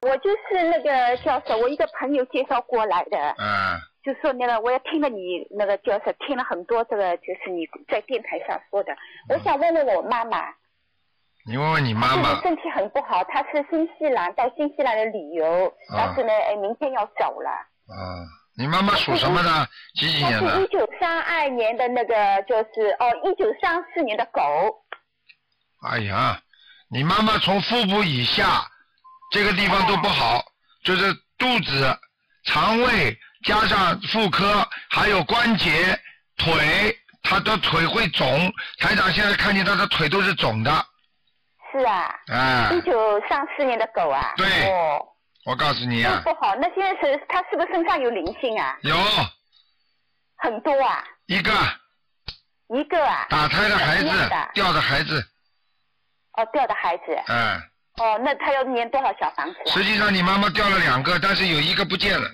我就是那个教授，我一个朋友介绍过来的。就说那个，我也听了你那个教授，听了很多这个，就是你在电台上说的。我想问问我妈妈。你问问你妈妈。她身体很不好，她是新西兰到新西兰的旅游，但是呢，明天要走了。你妈妈属什么的？几几年的？她是1932年的那个，就是1934年的狗。哎呀，你妈妈从腹部以下这个地方都不好，就是肚子、肠胃加上妇科，还有关节、腿，她的腿会肿。台长现在看见她的腿都是肿的。是啊。1934年的狗啊。对。我告诉你啊。不好，那现在她是不是身上有灵性啊？有。很多啊。一个啊。打胎的孩子，掉的孩子。掉的孩子。那他要念多少小房子？实际上你妈妈掉了2个，但是有一个不见了。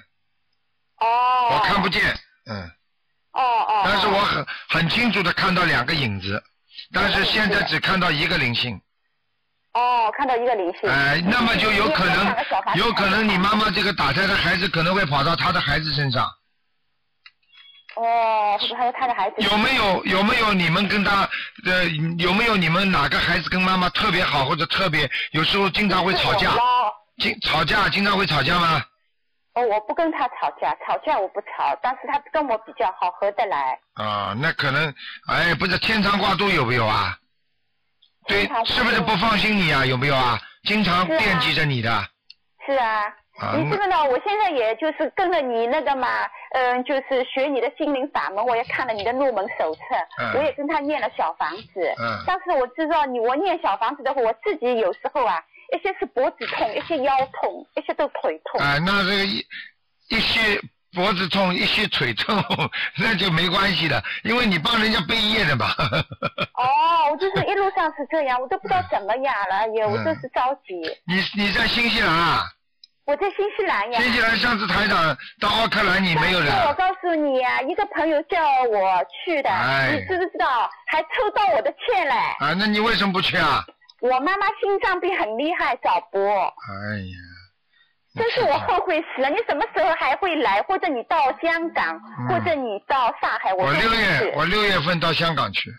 我看不见。但是我很清楚的看到2个影子，但是现在只看到1个灵性。看到1个灵性。那么就有可能你妈妈这个打胎的孩子可能会跑到她的孩子身上。还有他的孩子。有没有你们跟他有没有你们哪个孩子跟妈妈特别好，或者特别有时候经常会吵架？经常会吵架吗？我不跟他吵架我不吵，但是他跟我比较好，合得来。那可能不是天长挂肚有没有啊？对，是不是不放心你啊？有没有啊？经常惦记着你的。是啊。你知不知道？我现在也就是跟着你那个嘛，就是学你的心灵法门，我也看了你的入门手册，我也跟他念了小房子。但是我知道我念小房子的话，我自己有时候啊，一些是脖子痛，一些腰痛，一些都腿痛。那这个一些脖子痛，一些腿痛，那就没关系的，因为你帮人家背业的嘛。我就是一路上是这样，我都不知道怎么样了，我就是着急。你在新西兰啊？我在新西兰呀。新西兰上次台长到奥克兰你没有来。我告诉你啊，一个朋友叫我去的，你知不知道？还抽到我的签嘞。那你为什么不去啊？我妈妈心脏病很厉害，早搏。真是我后悔死了！你什么时候还会来？或者你到香港，或者你到上海，我6月份到香港去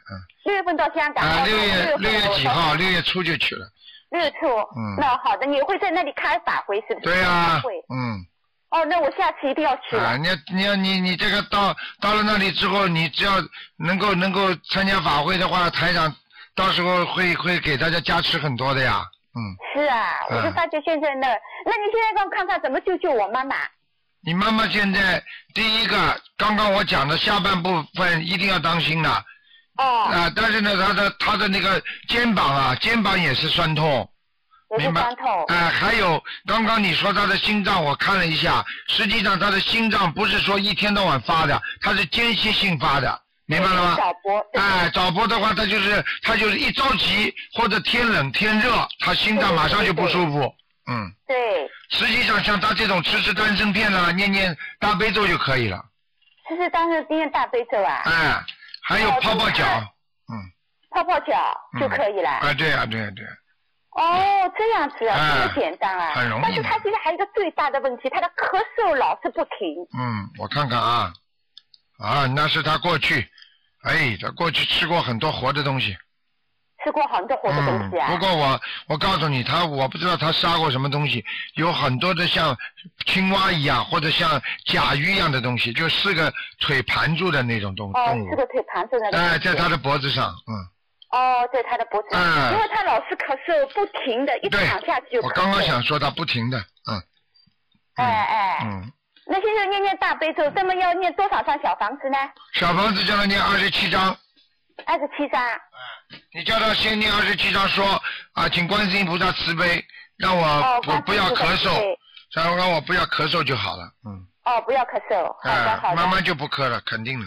，6月份到香港。6月几号？6月初就去了。6月初。那好的，你会在那里开法会是不是？对啊。会。那我下次一定要去了。你这个到了那里之后，你只要能够参加法会的话，台长到时候会给大家加持很多的呀。是啊，我就发觉现在那你现在给我看看怎么救我妈妈？你妈妈现在第一个，刚刚我讲的下半部分一定要当心的。但是呢，她的那个肩膀也是酸痛。也是酸痛。还有刚刚你说她的心脏，我看了一下，实际上她的心脏不是说一天到晚发的，它是间歇性发的。明白了吗？早搏的话，他就是一着急或者天冷天热，他心脏马上就不舒服。对。实际上像他这种吃丹参片啊，念大悲咒就可以了。吃丹参念大悲咒啊？还有泡泡脚。泡泡脚就可以了。对啊。这样子啊，这么简单啊。很容易。但是他现在还有一个最大的问题，他的咳嗽老是不停。我看看啊。那是他过去，他过去吃过很多活的东西。吃过很多活的东西啊。不过我告诉你，我不知道他杀过什么东西，有很多的像青蛙一样，或者像甲鱼一样的东西，就4个腿盘住的那种动物。4个腿盘住的那种。在他的脖子上，在他的脖子上。因为他老是咳嗽，不停的，一躺下去就咳嗽。我刚刚想说他不停的，那现在念大悲咒，这么要念多少张小房子呢？小房子叫他念27张。27张。你叫他先念27张，说请观世音菩萨慈悲，让我不要咳嗽，让我不要咳嗽就好了。不要咳嗽。好的。慢慢就不咳了，肯定的。